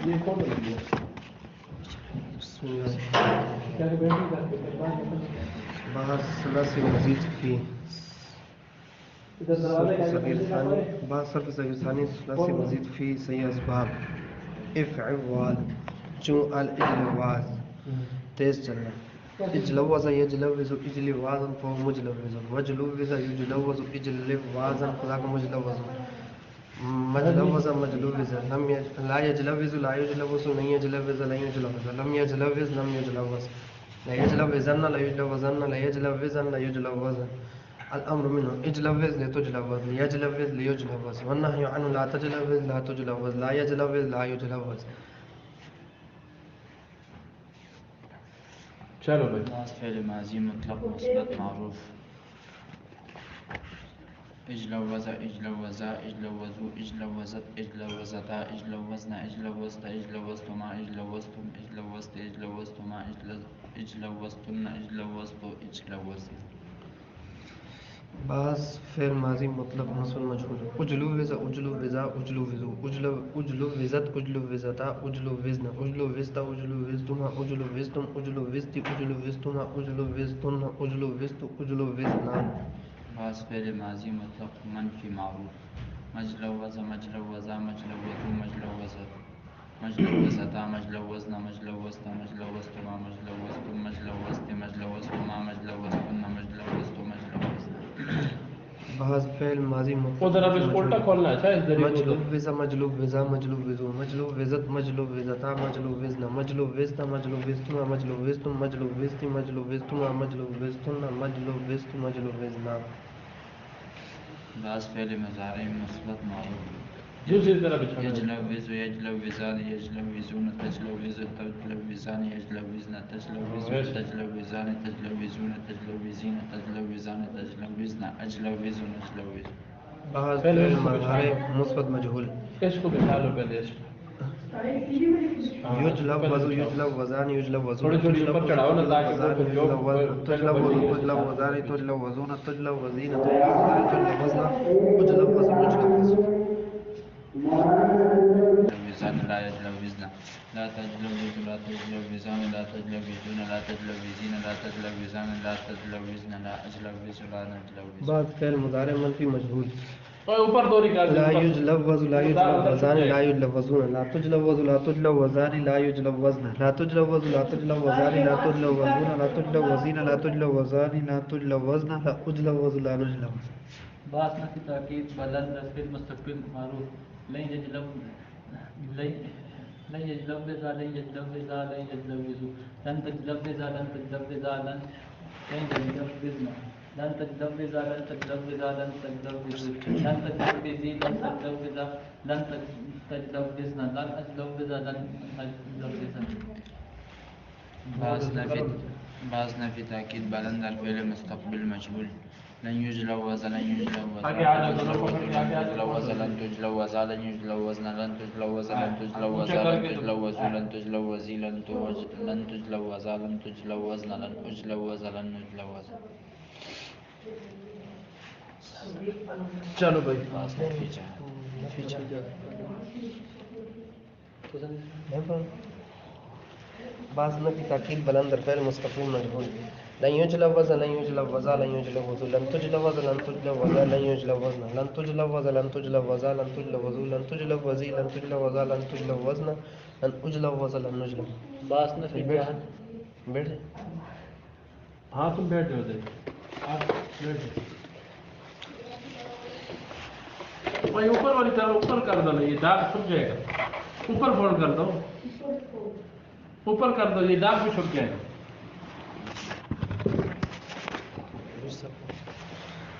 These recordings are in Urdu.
یہ کون لگ گیا باہر ثلاثی مزید فی بعض صرف صغیر ثانی ثلاثی مزید فی صحیح اسباب افعوال چون الاجلواز تیز چلنا اجلوز یجلوز اجلوازا فهو مجلوز وجلوز یجلوز اجلوازا فذاك مجلوز مجلوز مجلوز لا يجلوز لا يجلوز نہیں يجلوز لا يجلوز لم يجلوز لم يجلوز لا يجلوزن لا يجلوزن لا يجلوزن لا يجلوز الامر منه اجلوز لتجلوز يجلوز ليجلوز والنهي عنه لا تجلوز لا تجلوز لا يجلوز لا يجلوز. چلو بھائی فعل ماضی مطلق مثبت معروف اجلوز اجلوزا اجلوزو اجلوزت اجلوزتا اجلوزنا اجلوزتا اجلوزتما اجلوزتم اجلوزت اجلوزتما اجلوزتن اجلوزتو اجلوزت. بعض فعل ماضی مطلق مثبت مجهول اجلوز اجلوزا اجلوزو اجلوزت اجلوزتا اجلوزنا اجلوزتا اجلوزتما اجلوزتم اجلوزتی اجلوزتما اجلوزتن اجلوزتو اجلوزنا. بعض فعل ماضی مطلق منفی معروف مجلوز مجلوزا مجلوزو مجلوزت مجلوزتا مجلوزنا مجلوزتا مجلوزتما مجلوزتم مجلوزت مجلوزتما مجلوزتن مجلوزتو مجلوزت. بعض فعل ماضی مطلق ادھر اب اس الٹا کھولنا ہے مجلوزا مجلوزا مجلوزو مجلوزت مجلوزتا مجلوزنا مجلوزتا مجلوزتما مجلوزتم مجلوزتی مجلوزتما مجلوزتن مجلوزت مجلوزنا. بعض فعل مضارع مثبت معروف دوسری طرف بچھانا یجلوز یجلوزان یجلوزون تجلوز تجلوزان یجلوزن تجلوز تجلوزان تجلوزون تجلوزین تجلوزان تجلوزن اجلوزن اجلوز. بعض فعل مضارع مثبت مجهول اس کو بچھا لو پہلے اس یجلوز یجلوزان یجلوزون تھوڑی تھوڑی اوپر چڑھاؤ نا تاکہ تجلوز تجلوزان تجلوزون تجلوزین تجلوزنا تجلوز مجلوز. تجلوزان لا يجلوزن لا تجلوز لا تجلوزان لا تجلوزون لا تجلوزين لا تجلوزان لا تجلوزن لا أجلوز لا نجلوز. بعض فعل مضارع منفی مجهول اوپر دو نکال لا يجلوز لا يجلوزان لا يجلوزون لا تجلوز لا تجلوزان لا يجلوزن لا تجلوز لا تجلوزان لا تجلوزون لا تجلوزين لا تجلوزان لا تجلوزن لا أجلوز لا نجلوز. بعض نفی تاکید بلند فعل مستقبل معروف لن يجلوز لن يجلوز لن يجلوز لن يجلوز لن تجلوز لن تجلوز لن يجلوزن لن تجلوز لن تجلوز لن تجلوز لن تجلوزي لن تجلوز لن تجلوزن لن أجلوز لن أجلوزن. بعض نفی تاکید بلند الفعل مستقبل مجهول لن يجلوز لن يجلوز لن تجلوز لن يجلوزن لن تجلوز لن تجلوز لن تجلوز لن تجلوزي لن تجلوز لن تجلوزن لن أجلوز لن نجلوز. چلو بھائی بعض نفی تاکید بلند فعل مستقبل مجهول لن يجلوز لن يجلوز لن يجلوز لن تجلوز لن تجلوز لن يجلوزن لن تجلوز لن تجلوز لن تجلوز لن تجلوزي لن تجلوز لن تجلوزن لن أجلوز لن نجلوز. بعض نفی بیٹھ ہاں تم بیٹھ جاؤ ادھر آپ بیٹھ جاؤ بھائی اوپر والی طرف اوپر کر دو نا یہ داغ چھپ جائے گا اوپر فولڈ کر دو اوپر کر دو یہ داغ بھی چھپ جائے گا.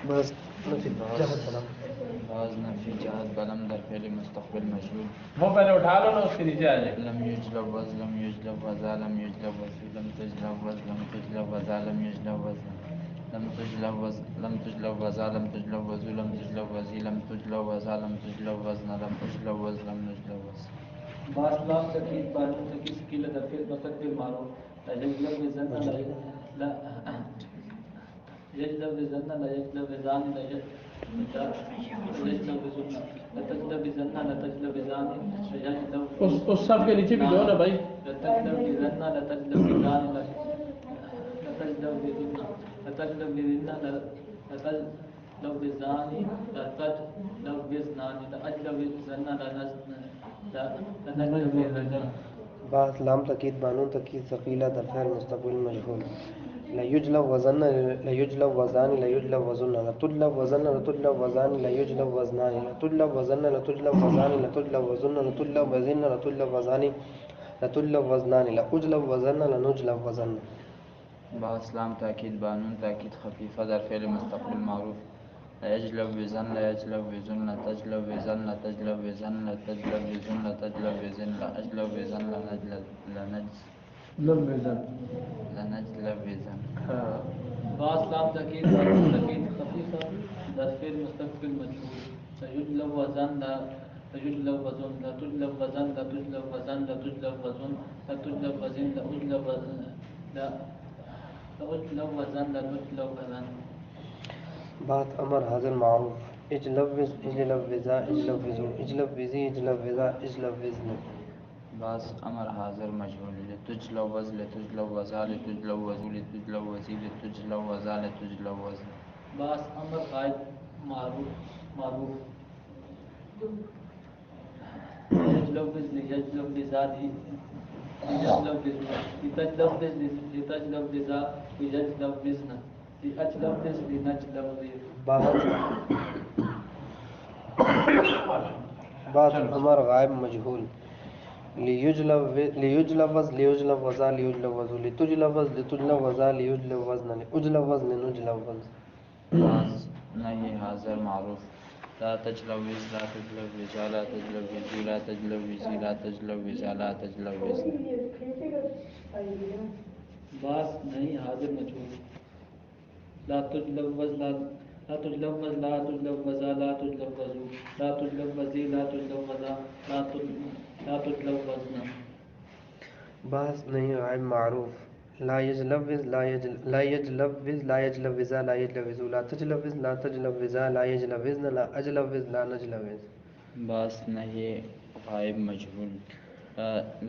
بعض نفی جہت بلند بعض نفی جہت بلند الفعل مستقبل مجهول وہ پہلے اٹھا لو نا اس کے نیچے آ جائے. لم يجلوز لم يجلوز لم يجلوز لم تجلوز لم تجلوز لم يجلوز لم تجلوز لم تجلوز لم تجلوز لم تجلوزي لم تجلوز لم تجلوزن لم أجلوز لم نجلوز. بعض لام تاکید بانون تاکید سکیل فعل مستقبل معروف لا يجلوزن لا يجلوزن لا يجلوزان اس صف کے نیچے بھی دو نا بھائی. بعض لام تاکید بانون تاکید ثقیلہ در فعل مستقبل مجهول. لا يجلب وزن لا يجلب وزان لا يجلب وزن لا تجلب وزن لا تجلب وزان لا يجلب وزنان لا تجلب وزن لا تجلب وزان لا تجلب وزن لا تجلب وزن لا تجلب وزان لا تجلب وزنان لا اجلب وزن لا نجلب وزن. بعض لام تاکید بانون تاکید خفیفہ در فعل مستقبل معروف. لا يجلب وزن لا يجلب وزن لا تجلب وزن لا تجلب وزن لا تجلب وزن لا تجلب وزن لا أجلب وزن لا نجلب وزن. بعض لام تاکید خفیفہ در فعل مستقبل مجهول. تجلب وزن لا تجلب وزن لا تجلب وزن لا تجلب وزن لا تجلب وزن لا تجلب وزن لا أجلب وزن لا أجلب وزن لا نجلب وزن. بات امر حاضر معروف. اجلب وز اجلب وزا اجلب وزو اجلب وزی اجلب وزا اجلب وزن. بعض امر حاضر مجهول. لتجلب وز لتجلب وزا لتجلب وزو لتجلب وزی لتجلب وزا لتجلب وزن. بعض امر غائب معروف. يجلب وز يجلب وزا يجلب وزن لتجلب وز لتجلب وزا يجلب وزن لأجلب وز لنجلب وزن. بعض امر غائب مجهول. لیجلب وز لیجلب وزا لیجلب وزو لتجلب وز لتجلب وزا لیجلب وزن لاجلب وزن نجلب وزن. بعض نہیں حاضر معروف. لا تجلب وز لا تجلب وزا لا تجلب وزی لا تجلب وزی لا تجلب وزا لا تجلب وزن. بعض نہیں حاضر مجهول. لا تجلب وز لا تجلب وز لا تجلب وزا لا تجلب وزو لا تجلب وزی لا تجلب وزا لا تجلب وزن. بعض نہیں غائب معروف. لا يجلب وز لا يجلب وز لا يجلب وزا لا يجلب وزو لا تجلب وز لا تجلب وزا لا يجلب وزن لا اجلب وز لا نجلب وز. بعض نہیں غائب مجهول.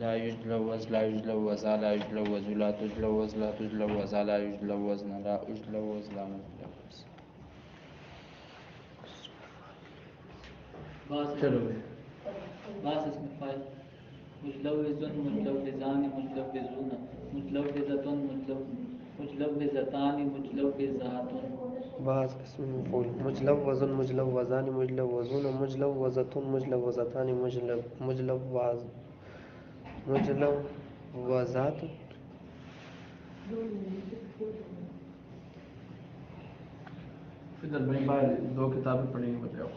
لا يجلب وز لا يجلب وزا لا يجلب وزو لا تجلب وز لا تجلب وزا لا يجلب وزن لا أجلب وز لا نجلب وز. چلو بھائی. بعض اسم فاعل مجلوز مجلوزان مجلوزون مجلوزة مجلوزتان مجلوزات. بعض اسم مفعول. مجلوز مجلوزان مجلوزون مجلوزة مجلوزتان مجلوزات. ادھر بھائی باہر 2 کتابیں پڑھیں گے بتاؤ.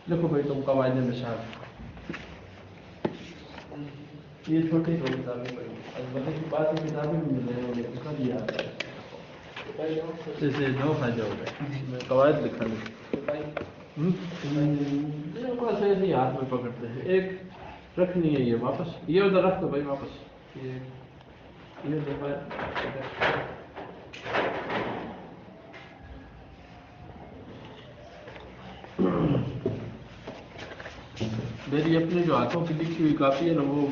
لکھو بھائی تم قواعد مثال. یہ چھوٹی 2 کتابیں پڑھیں گے. البتہ کی بات کی کتابیں بھی مل رہی ہیں اس کا بھی یاد ہے. اس سے 2 فائدے ہو گئے. میں قواعد لکھا لوں. بس ایسے ہی ہاتھ میں پکڑتے ہیں. ایک رکھنی ہے یہ واپس. یہ ادھر رکھ دو بھائی واپس. یہ دفعہ میری اپنے جو ہاتھوں کی لکھی ہوئی کاپی ہے نا وہ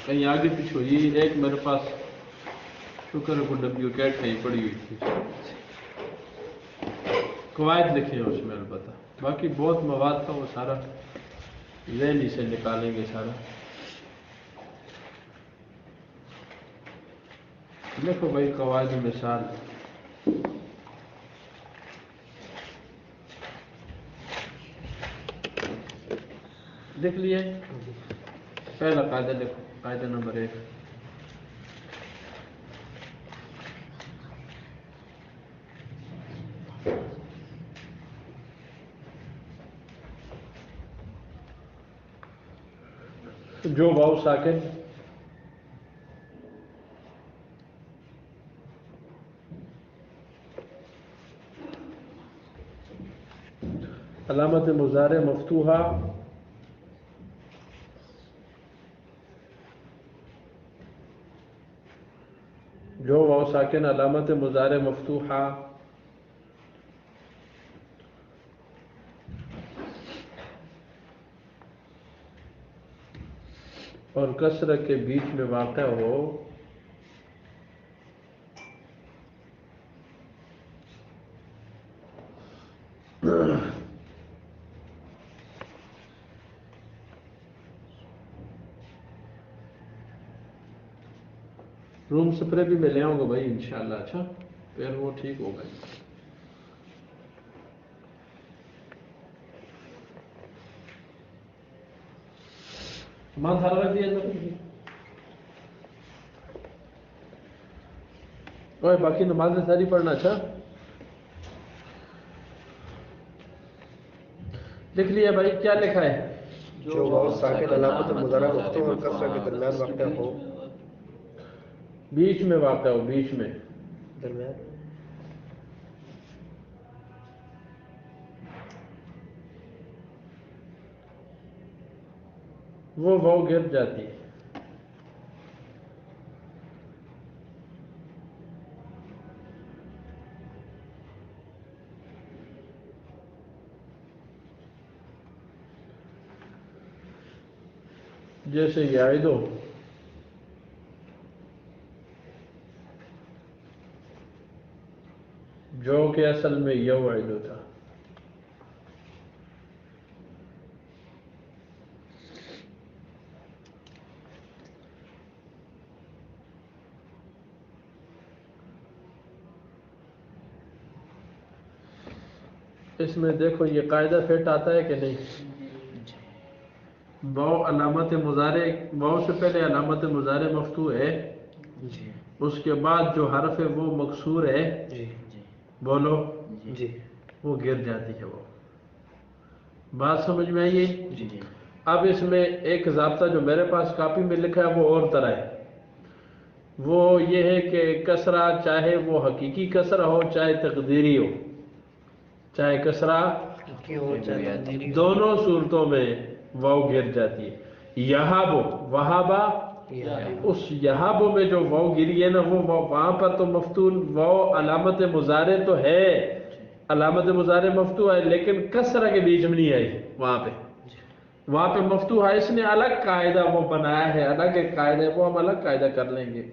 کہیں آگے پیچھے ہوئی. ایک میرے پاس شکر ہے کو ڈبلیو کیٹ کہیں پڑی ہوئی تھی. قواعد لکھے ہیں اس میں البتہ. باقی بہت مواد تھا وہ سارا ذہنی سے نکالیں گے سارا. لکھو بھائی قواعد مثال. لکھ لیے. پہلا قاعدہ لکھو. قاعدہ نمبر 1. جو واو ساکن علامت مضارع مفتوحہ جو واو ساکن علامت مضارع مفتوحہ اور کسرہ کے بیچ میں واقع ہو روم سپرے بھی میں لے آؤں گا بھائی انشاءاللہ. اچھا پھر وہ ٹھیک ہوگا. سامان سارا رکھ دیا اور باقی نمازیں ساری پڑھنا. اچھا لکھ لیا بھائی. کیا لکھا ہے؟ جو واو ساکن علامت مضارع مفتوح اور کسرہ کے درمیان واقع ہو. بیچ میں واقع ہو. بیچ میں درمیان وہ واو گر جاتی ہے. جیسے یعدو جو کہ اصل میں یوعدو تھا. اس میں دیکھو یہ قاعدہ فٹ آتا ہے کہ نہیں. واو علامت مضارع، واو سے پہلے علامت مضارع مفتوح ہے، جی اس کے بعد جو حرف ہے وہ مکسور ہے. جی بولو. جی وہ گر جاتی ہے. وہ بات سمجھ میں آئی؟ جی اب اس میں ایک ضابطہ جو میرے پاس کاپی میں لکھا ہے وہ اور طرح ہے. وہ یہ ہے کہ کسرہ چاہے وہ حقیقی کسرہ ہو چاہے تقدیری ہو، چاہے کسرہ کی ہو چاہے تقدیری ہو، دونوں صورتوں میں واو گر جاتی ہے. یہابو وہابا، اس یہابو میں جو واو گری ہے نا وہ وہاں پر تو مفتوح واو علامت مضارع تو ہے، علامت مضارع مفتوح ہے لیکن کسرہ کے بیچ میں نہیں آئی. وہاں پہ مفتوح ہے. اس نے الگ قاعدہ وہ بنایا ہے، الگ ایک قاعدہ ہے، وہ ہم الگ قاعدہ کر لیں گے.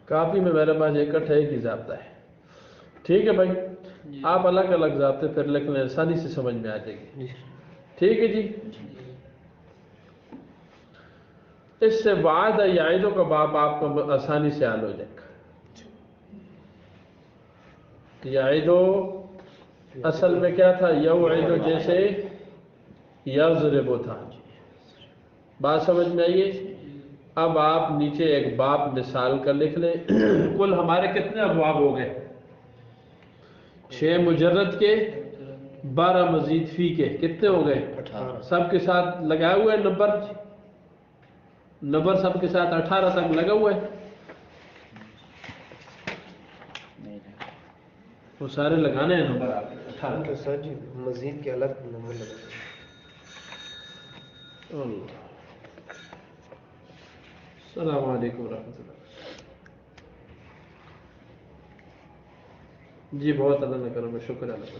کافی میں میرے پاس اکٹھا ایک ہی ضابطہ ہے. ٹھیک ہے بھائی. آپ الگ الگ ضابطے پھر لکھ لیں، آسانی سے سمجھ میں آ جائے گی. ٹھیک ہے جی. اس سے وعدہ یعدو کا باب آپ کو آسانی سے حل ہو جائے گا. یعدو اصل میں کیا تھا؟ یوعدو جیسے یضربو تھا. بات سمجھ میں آئیے؟ اب آپ نیچے ایک باب مثال کا لکھ لیں. کل ہمارے کتنے ابواب ہو گئے؟ 6 مجرد کے، 12 مزید فی کے. کتنے ہو گئے؟ 18. سب کے ساتھ لگائے ہوئے نمبر سب کے ساتھ 18 تک لگا ہوا ہے. وہ سارے لگانے ہیں نمبر آپ 18 تو سر جی مزید کے الگ نمبر لگا. اللہ. السلام علیکم ورحمۃ اللہ. جی بہت اللہ نہ کرو میں شکر اللہ کا.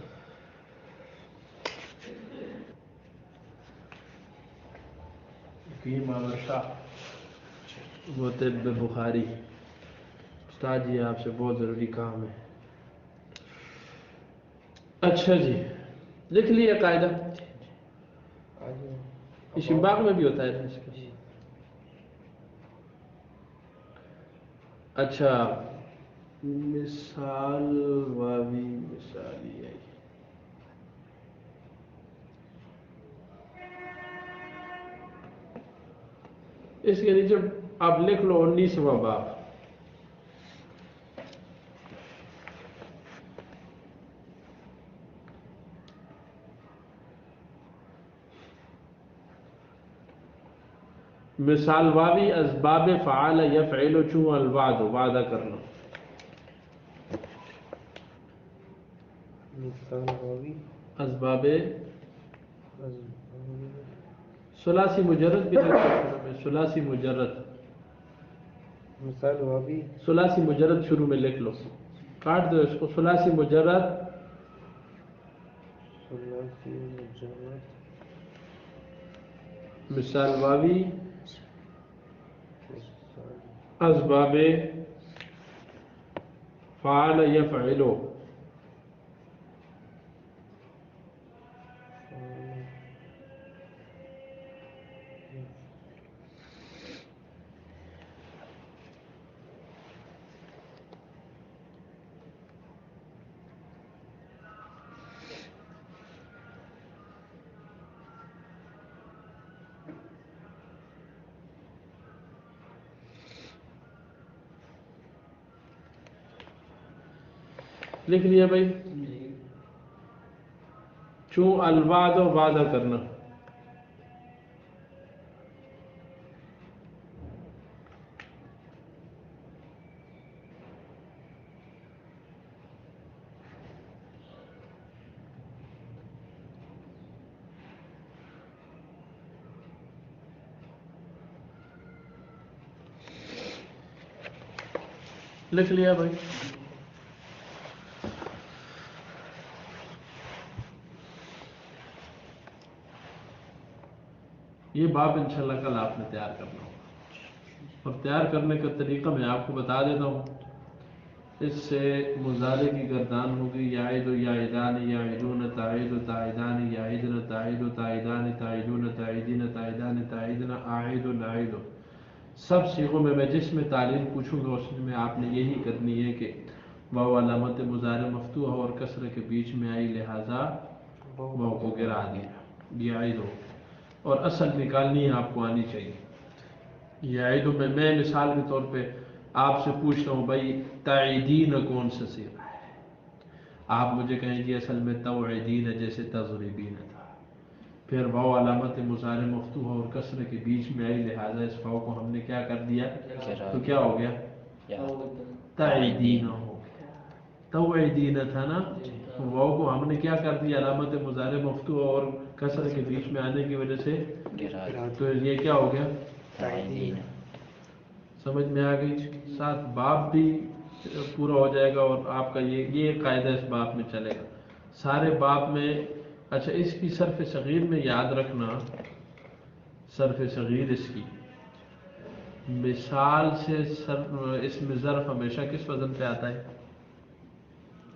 عامر شاہ وہ طب بخاری. استاد جی آپ سے بہت ضروری کام ہے. اچھا جی لکھ لیے قاعدہ. یہ شمباغ میں بھی ہوتا ہے اس کا. اچھا مثال واوی مثالی ہے. اس کے نیچے آپ لکھ لو 19واں باب. مثال واوی اسباب فعال یفعل چوں الوعد، وعدہ کرنا. مثال واوی اسباب ثلاثی مجرد بھی لکھ سکتے ہیں. ثلاثی مجرد، مثال واوی ثلاثی مجرد شروع میں لکھ لو. کاٹ دو اس کو. ثلاثی مجرد ثلاثی مجرد مثال واوی اسباب فعل یفعلو لکھ لیا بھائی. چون الوعد وعدہ کرنا، لکھ لیا بھائی. یہ باب انشاءاللہ کل آپ نے تیار کرنا ہوگا، اور تیار کرنے کا طریقہ میں آپ کو بتا دیتا ہوں. اس سے مضارع کی گردان ہوگی یعید و یعیدان یعیدون تعید و تعیدان یعیدن تعید و تعیدان تعیدون تعیدین تعیدان تعیدن اعید و نعید. سب صیغوں میں جس میں تعلیم پوچھوں گا اس میں آپ نے یہی کرنی ہے کہ واو علامت مضارع مفتوح ہو اور کسر کے بیچ میں آئی، لہذا واو کو گرا دیا یعید ہو. اور اصل نکالنی ہے آپ کو آنی چاہیے. یعید میں مثال کے طور پہ آپ سے پوچھتا ہوں بھائی تعیدین کون سا صیغہ ہے، آپ مجھے کہیں جی اصل میں توعیدین ہے جیسے تضربین تھا. پھر واو علامت مضارع مفتوح اور کسر کے بیچ میں آئی، لہذا اس واو کو ہم نے کیا کر دیا، تو کیا ہو گیا، تعیدین ہو گیا. توعیدین تھا نا، واو کو ہم نے کیا کر دیا، علامت مضارع مفتوح اور کسر کے بیچ میں آنے کی وجہ سے تو یہ کیا ہو گیا، تعیدین. سمجھ میں آ گئی. ساتھ باب بھی پورا ہو جائے گا، اور آپ کا یہ قاعدہ اس باب میں چلے گا سارے باب میں. اچھا اس کی صرف صغیر میں یاد رکھنا، صرف صغیر اس کی مثال سے اس میں ظرف ہمیشہ کس وزن پہ آتا ہے،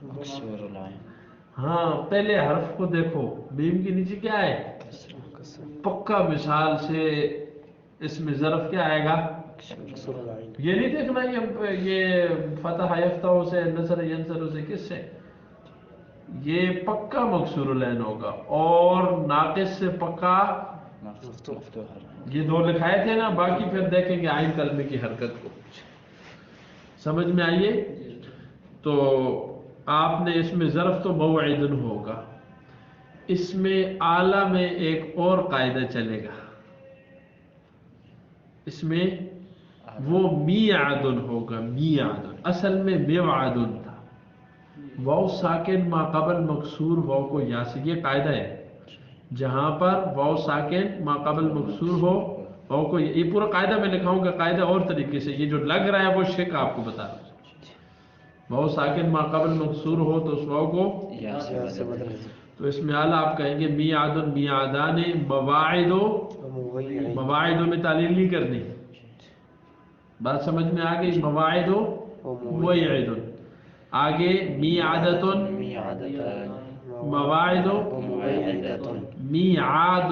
مکسور العین. ہاں پہلے حرف کو دیکھو، میم کے نیچے کیا ہے، پکا مثال سے اس میں ظرف کیا آئے گا، یہ نہیں دیکھنا یہ فتح یفتح سے نصر ینصر سے کس سے، یہ پکا مکسور العین ہوگا. اور ناقص سے پکا مفتوح العین. یہ دو لکھائے تھے نا، باقی پھر دیکھیں گے عین کلمے کی حرکت کو. سمجھ میں آئیے. تو آپ نے اس میں ظرف تو موعدن ہوگا. اس میں اعلیٰ میں ایک اور قاعدہ چلے گا، اس میں وہ میعدن ہوگا. میعدن اصل میں میوعدن تھا، واو ساکن ما قبل مکسور واو کو یا سے، یہ قاعدہ ہے. جہاں پر واو ساکن ما قبل مکسور ہو واو کو، یہ پورا قاعدہ میں لکھاؤں گا قاعدہ اور طریقے سے، یہ جو لگ رہا ہے وہ شک آپ کو بتا رہا ہوں. واو ساکن ما قبل مکسور ہو تو اس واو کو، یا سے بدل. تو اس میں اعلیٰ آپ کہیں گے میعدن میعدان مواعد. مواعد میں تعلیل نہیں کرنی، بات سمجھ میں آ گئی. مواعد موعد. آگے میعادۃ مواعد میعاد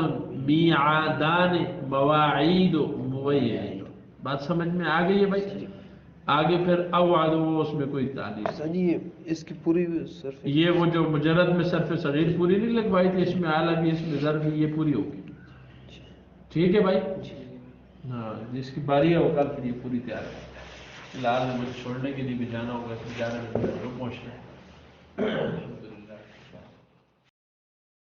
میعادان مواعید موعد. بات سمجھ میں آ گئی ہے بھائی. آگے پھر اوعد اس میں کوئی تعلیم، جی اس کی پوری صرف یہ وہ جو مجرد میں صرف صغیر پوری نہیں لگوائی تھی، اس میں اعلیٰ بھی اس میں ظرف بھی، یہ پوری ہوگی. ٹھیک ہے بھائی. ہاں جس کی باری ہے وہ کل پھر یہ پوری تیار ہے. فی الحال مجھے چھوڑنے کے لیے بھی جانا ہوگا، 11 بجے پہنچنا ہے.